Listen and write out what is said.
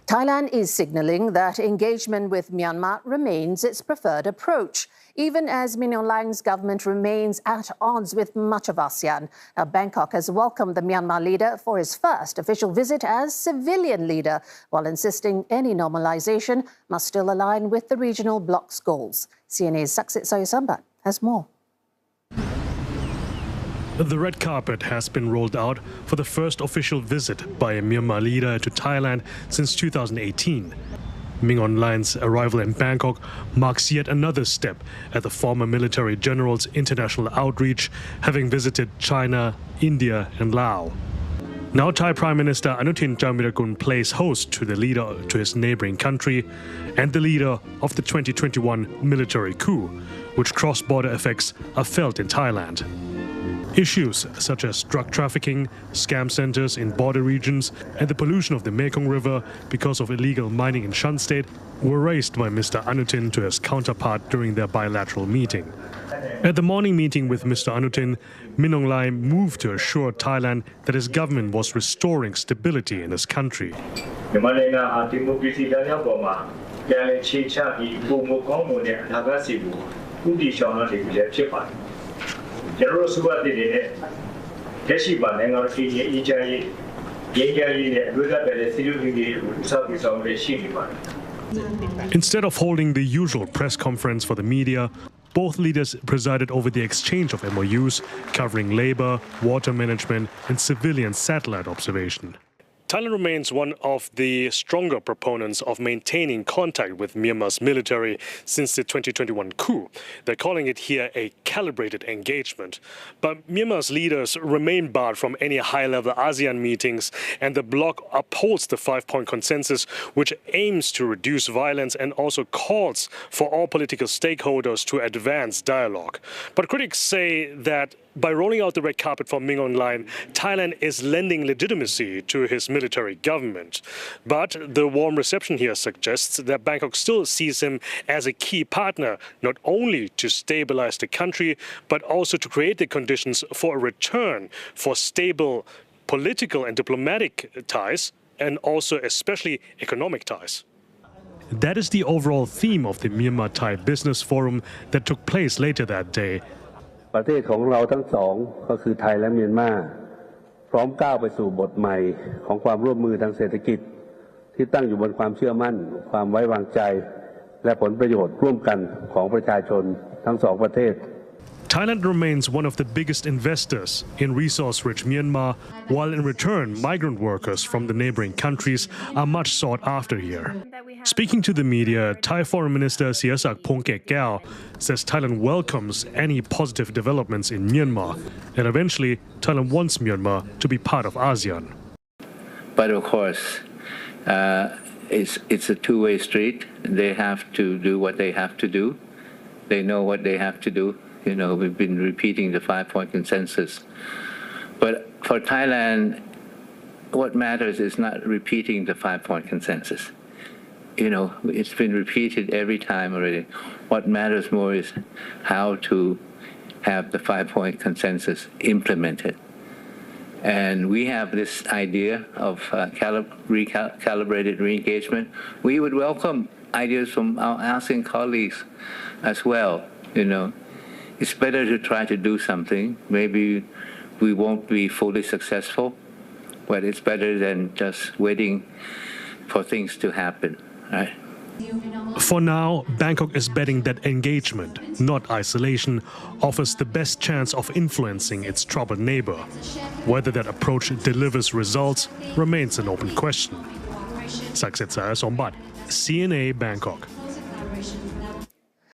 Thailand is signaling that engagement with Myanmar remains its preferred approach, even as Min Aung Hlaing's government remains at odds with much of ASEAN. Now, Bangkok has welcomed the Myanmar leader for his first official visit as civilian leader, while insisting any normalisation must still align with the regional bloc's goals. CNA's Saksith Saiyasombut has more. The red carpet has been rolled out for the first official visit by a Myanmar leader to Thailand since 2018. Min Aung Hlaing's arrival in Bangkok marks yet another step at the former military general's international outreach, having visited China, India and Laos. Now Thai Prime Minister Anutin Charnvirakul plays host to the leader to his neighboring country and the leader of the 2021 military coup, which cross-border effects are felt in Thailand. Issues such as drug trafficking, scam centers in border regions, and the pollution of the Mekong River because of illegal mining in Shan State were raised by Mr. Anutin to his counterpart during their bilateral meeting. At the morning meeting with Mr. Anutin, Min Aung Hlaing moved to assure Thailand that his government was restoring stability in his country. Instead of holding the usual press conference for the media, both leaders presided over the exchange of MOUs covering labor, water management and civilian satellite observation. Thailand remains one of the stronger proponents of maintaining contact with Myanmar's military since the 2021 coup. They're calling it here a calibrated engagement. But Myanmar's leaders remain barred from any high-level ASEAN meetings, and the bloc upholds the five-point consensus, which aims to reduce violence and also calls for all political stakeholders to advance dialogue. But critics say that by rolling out the red carpet for Min Aung Hlaing, Thailand is lending legitimacy to his military government. But the warm reception here suggests that Bangkok still sees him as a key partner, not only to stabilize the country, but also to create the conditions for a return for stable political and diplomatic ties, and also especially economic ties. That is the overall theme of the Myanmar-Thai Business Forum that took place later that day. ประเทศของเราทั้งสองก็คือไทยและเมียนมาพร้อมก้าวไปสู่บทใหม่ของความร่วมมือทางเศรษฐกิจที่ตั้งอยู่บนความเชื่อมั่นความไว้วางใจและผลประโยชน์ร่วมกันของประชาชนทั้งสองประเทศ Thailand remains one of the biggest investors in resource-rich Myanmar, while in return, migrant workers from the neighboring countries are much sought after here. Speaking to the media, Thai Foreign Minister Siyasak Phongkekgao says Thailand welcomes any positive developments in Myanmar, and eventually Thailand wants Myanmar to be part of ASEAN. But of course, it's a two-way street. They have to do what they have to do. They know what they have to do. You know, we've been repeating the five-point consensus. But for Thailand, what matters is not repeating the five-point consensus. You know, it's been repeated every time already. What matters more is how to have the five-point consensus implemented. And we have this idea of recalibrated re-engagement. We would welcome ideas from our ASEAN colleagues as well, you know. It's better to try to do something. Maybe we won't be fully successful, but it's better than just waiting for things to happen, right? For now, Bangkok is betting that engagement, not isolation, offers the best chance of influencing its troubled neighbor. Whether that approach delivers results remains an open question. Saksith Saiyasombut, CNA, Bangkok.